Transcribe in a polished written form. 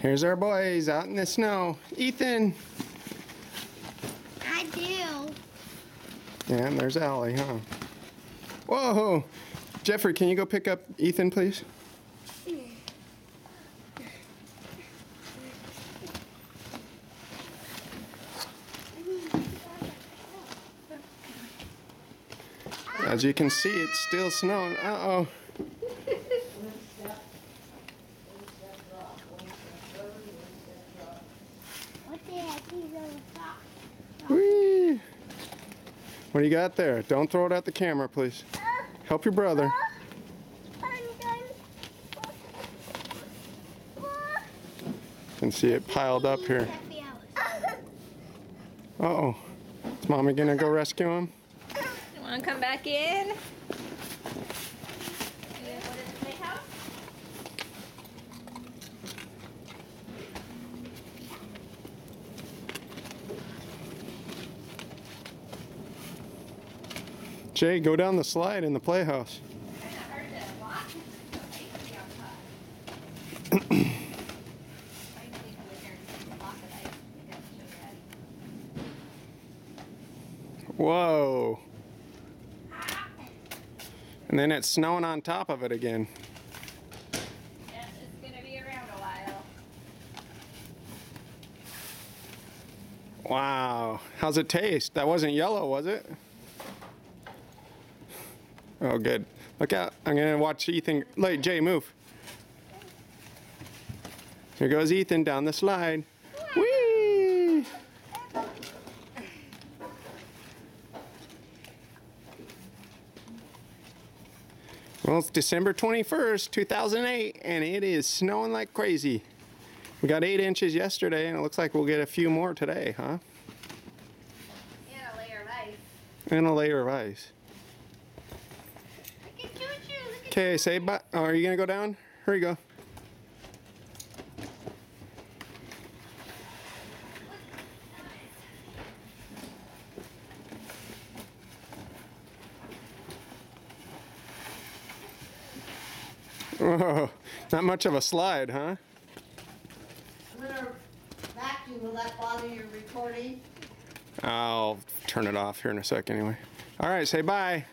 Here's our boys out in the snow. Ethan. I do. Yeah, and there's Allie, huh? Whoa! Jeffrey, can you go pick up Ethan, please? As you can see, it's still snowing. Uh-oh. Whee! What do you got there? Don't throw it at the camera, please. Help your brother. You can see it piled up here. Uh-oh. Is Mommy gonna go rescue him? You wanna come back in? Jay, go down the slide in the playhouse. Whoa. And then it's snowing on top of it again. Yeah, it's gonna be around a while. Wow. How's it taste? That wasn't yellow, was it? Oh, good. Look out. I'm gonna watch Ethan. Like, Jay, move. Here goes Ethan down the slide. Whee! Well, it's December 21st, 2008, and it is snowing like crazy. We got 8 inches yesterday, and it looks like we'll get a few more today, huh? And a layer of ice. And a layer of ice. Okay, say bye. Oh, are you gonna go down? Here you go. Whoa, not much of a slide, huh? I'm gonna vacuum. Will that bother your recording? I'll turn it off here in a sec anyway. All right, say bye.